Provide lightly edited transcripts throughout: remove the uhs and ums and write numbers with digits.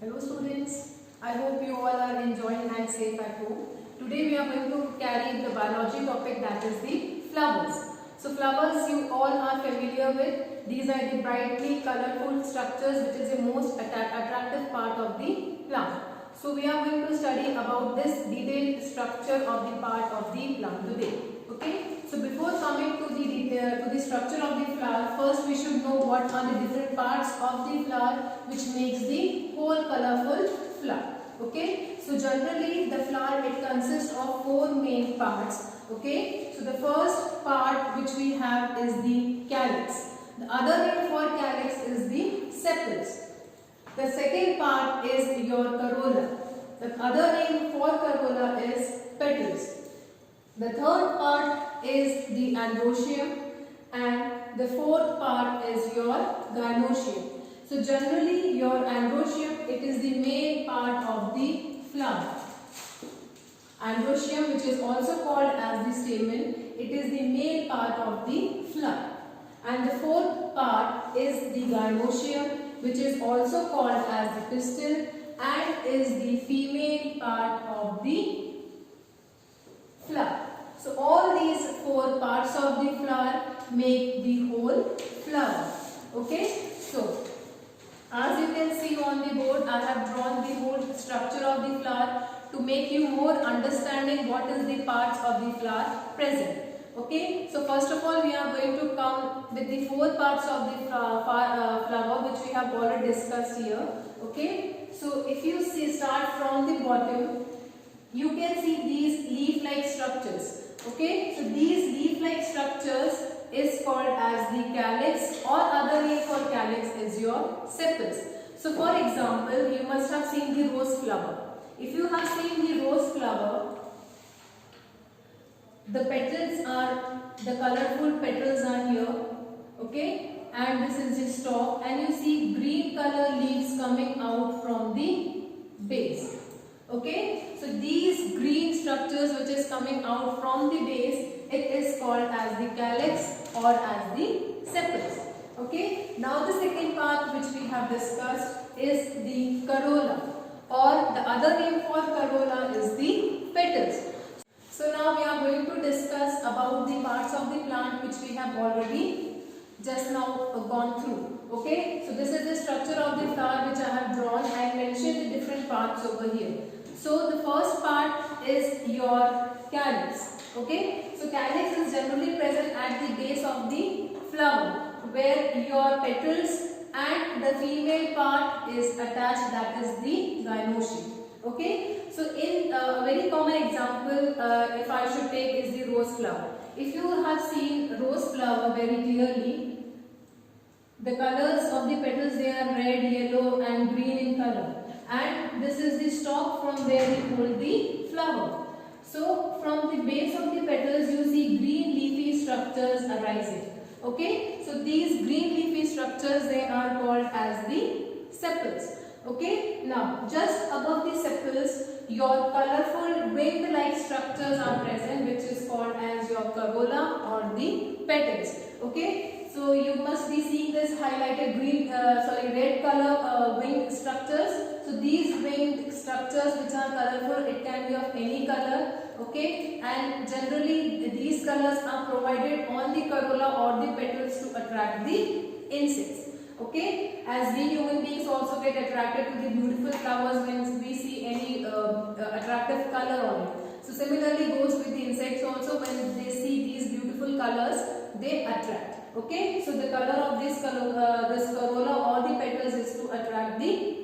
Hello students, I hope you all are enjoying and safe at home. Today we are going to carry the biology topic, that is the flowers. So flowers you all are familiar with. These are the brightly colorful structures which is the most attractive part of the plant. So we are going to study about this detailed structure of the part of the plant today. Okay. So before coming to the structure of the flower, first we should know what are the different parts of the flower which makes the whole colorful flower. Okay. So generally the flower, it consists of four main parts. Okay. So the first part which we have is the calyx. The other name for calyx is the sepals. The second part is your corolla. The other name for corolla is petals. The third part is the androecium, and the fourth part is your gynoecium. So generally your androecium, it is the main part of the flower. Androecium, which is also called as the stamen, it is the male part of the flower. And the fourth part is the gynoecium, which is also called as the pistil and is the female part of the flower. So all these four parts of the flower make the whole flower. Okay. So as you can see on the board, I have drawn the whole structure of the flower to make you more understanding what is the parts of the flower present. Okay. So first of all we are going to come with the four parts of the flower which we have already discussed here. Okay. So if you see, start from the bottom, you can see these leaf-like structures. Okay, so these leaf-like structures is called as the calyx, or other name for calyx is your sepals. So for example, you must have seen the rose flower. If you have seen the rose flower, the petals are, the colorful petals are here. Okay, and this is the stalk, and you see green color leaves coming out from the base. Okay, so these green structures which is coming out from the base, it is called as the calyx or as the sepals. Okay, now the second part which we have discussed is the corolla, or the other name for corolla is the petals. So now we are going to discuss about the parts of the plant which we have already just now gone through. Okay, so this is the structure of the flower which I have drawn and mentioned the different parts over here. So the first part is your calyx. Okay, so calyx is generally present at the base of the flower where your petals and the female part is attached, that is the gynoecium. Okay, so in a very common example if I should take is the rose flower. If you have seen rose flower very clearly, the colors of the petals, they are red, yellow and green in color. And this is the stalk from where we hold the flower. So from the base of the petals you see green leafy structures arising. Okay, so these green leafy structures, they are called as the sepals. Okay, now just above the sepals your colorful winged like structures are present, which is called as your corolla or the petals. Okay, so you must be seeing this highlighted red color winged structures. So these winged structures which are colorful, it can be of any color. Okay, and generally these colors are provided on the corolla or the petals to attract the insects. Okay, as we human beings also get attracted to the beautiful flowers when we see any attractive color on it. So similarly goes with the insects also, when they see these beautiful colors, they attract. Okay, so the color of this corolla or the petals is to attract the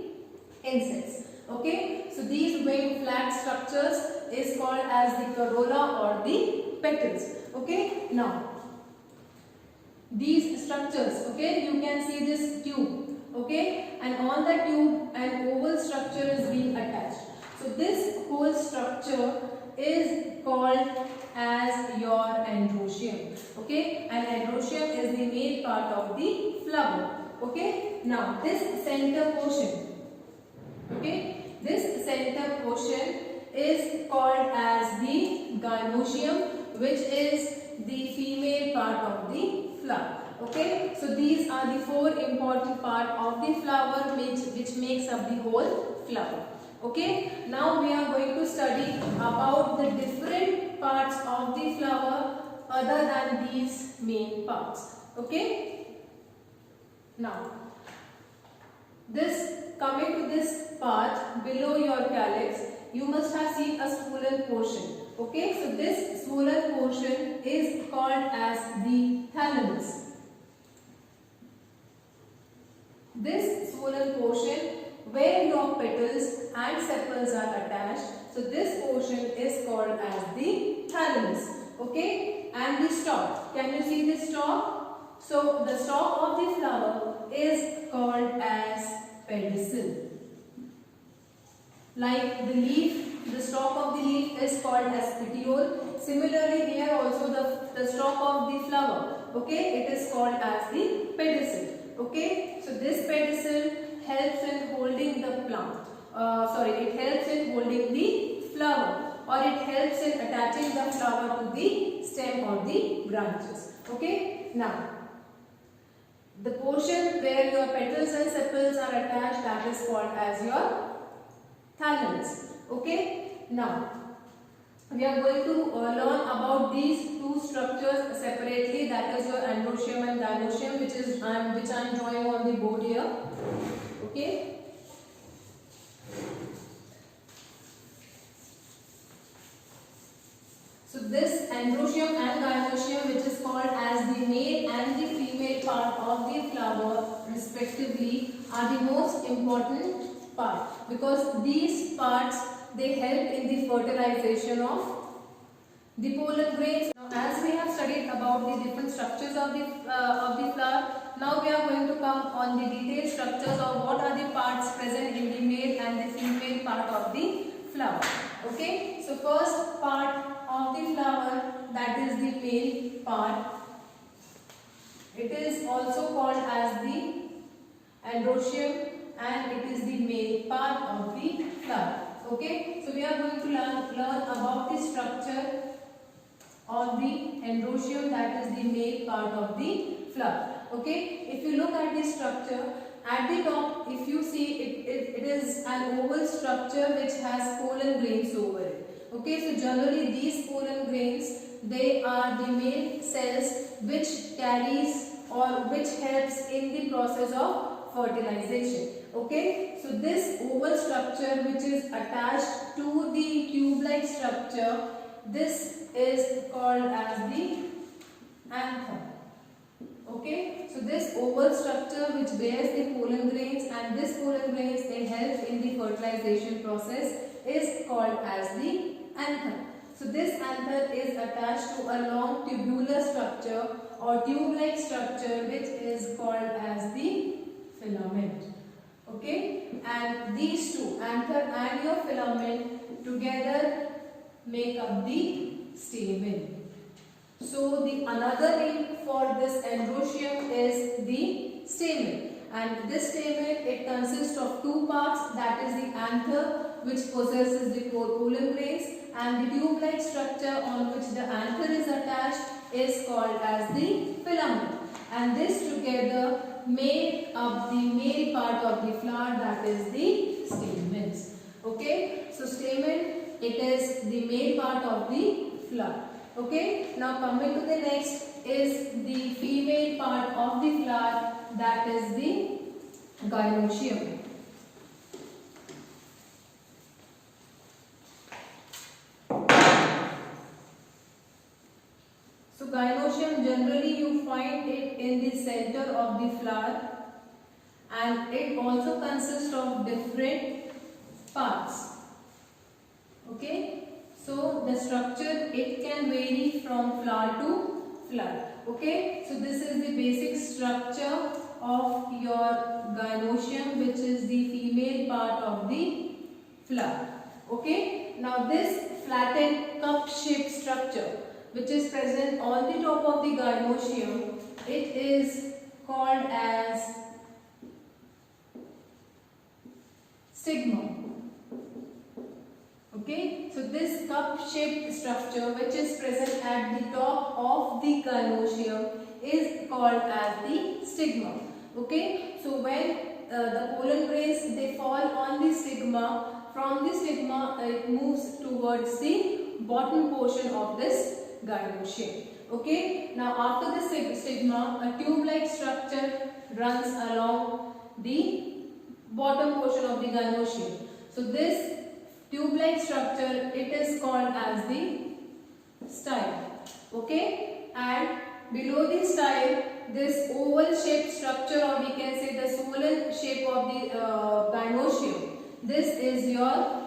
insects. Okay, so these winged flat structures is called as the corolla or the petals. Okay, now these structures, okay, you can see this tube, okay, and on the tube an oval structure is being attached. So this whole structure is called as your androecium. Okay, and androecium is the male part of the flower. Okay, now this center portion, okay, this center portion is called as the gynoecium, which is the female part of the flower. Okay, so these are the four important part of the flower which makes up the whole flower. Okay, now we are going to study about the different parts of the flower other than these main parts. Okay, now this coming to this part below your calyx, you must have seen a swollen portion. Okay, so this swollen portion is called as the thalamus. This swollen portion where your petals and sepals are attached, so this portion is called as the thalamus. Okay, and the stalk, can you see the stalk? So the stalk of the flower is called as pedicel. Like the leaf, the stalk of the leaf is called as petiole. Similarly here also the stalk of the flower, okay, it is called as the pedicel. Okay, so this pedicel helps in holding the plant. It helps in holding the flower, or it helps in attaching the flower to the stem or the branches. Okay, now the portion where your petals and sepals are attached, that is called as your thalamus. Okay, now we are going to learn about these two structures separately, that is your androecium and gynoecium, which I am drawing on the board here. Okay. So this androecium and gynoecium, which is called as the male and the female part of the flower respectively, are the most important part, because these parts, they help in the fertilization of the pollen grains. Now, as we have studied about the different structures of the flower, now we are going to come on the detailed structures of what are the parts present in the male and the female part of the flower. Okay, so first part of the flower, that is the male part. It is also called as the androecium, and it is the male part of the flower. Okay, so we are going to learn about the structure of the androecium, that is the male part of the flower. Okay, if you look at the structure, at the top, if you see, it is an oval structure which has pollen grains over it. Okay, so generally these pollen grains, they are the male cells which carries or which helps in the process of fertilization. Okay, so this oval structure which is attached to the tube-like structure, this is called as the anther. Okay, so this oval structure which bears the pollen grains, and this pollen grains, they help in the fertilization process, is called as the anther. So this anther is attached to a long tubular structure or tube-like structure which is called as the filament. Okay, and these two, anther and your filament, together make up the stamen. So the another name for this androecium is the stamen, and this stamen, it consists of two parts, that is the anther which possesses the pollen grains, and the tube-like structure on which the anther is attached is called as the filament, and this together make up the male part of the flower, that is the stamens. Okay, so stamen, it is the male part of the flower. Okay, now coming to the next is the female part of the flower, that is the gynoecium. So gynoecium, generally you find it in the center of the flower, and it also consists of different parts. Okay, so the structure, it can vary from flower to flower. Okay, so this is the basic structure of your gynoecium, which is the female part of the flower. Okay, now this flattened cup shaped structure which is present on the top of the gynoecium, it is called as stigma. Okay, so this cup shaped structure which is present at the top of the gynoecium is called as the stigma. Okay, so when the pollen grains they fall on the stigma, from the stigma it moves towards the bottom portion of this gynoecium. Okay, now after the stigma, a tube-like structure runs along the bottom portion of the gynoecium. So this tube-like structure, it is called as the style. Okay, and below the style, this oval shaped structure, or we can say the swollen shape of the gynoecium, this is your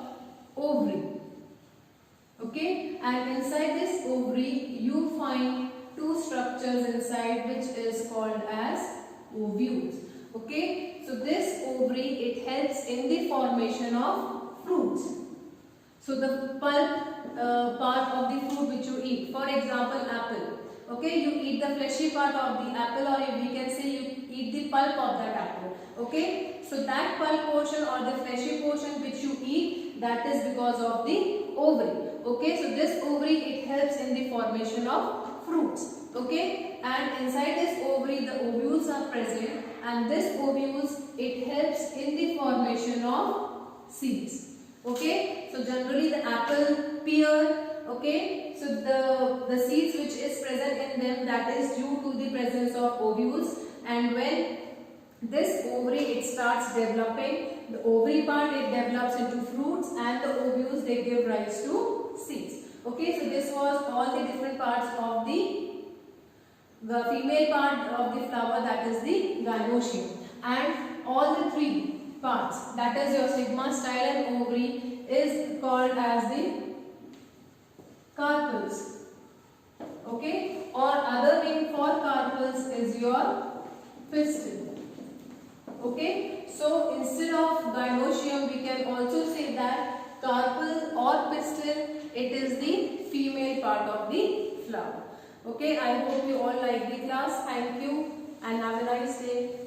ovary. Okay, and inside this ovary you find two structures inside, which is called as ovules. Okay, so this ovary, it helps in the formation of fruits. So the pulp part of the fruit which you eat, for example apple. Okay, you eat the fleshy part of the apple, or we can say you eat the pulp of that apple. Okay, so that pulp portion or the fleshy portion which you eat, that is because of the ovary. Okay, so this ovary, it helps in the formation of fruits. Okay, and inside this ovary the ovules are present, and this ovules, it helps in the formation of seeds. Okay, so generally the apple, pear, okay, so the seeds which is present in them, that is due to the presence of ovules, and when this ovary it starts developing, the ovary part it develops into fruits, and the ovules they give rise to seeds. Okay, so this was all the different parts of the female part of the flower, that is the gynoecium, and all the three parts, that is your stigma, style and ovary, is called as the carpels. Okay, or other name for carpels is your pistil. Okay, so instead of gynoecium we can also say that carpel or pistil, it is the female part of the flower. Okay, I hope you all like the class. Thank you and have a nice day.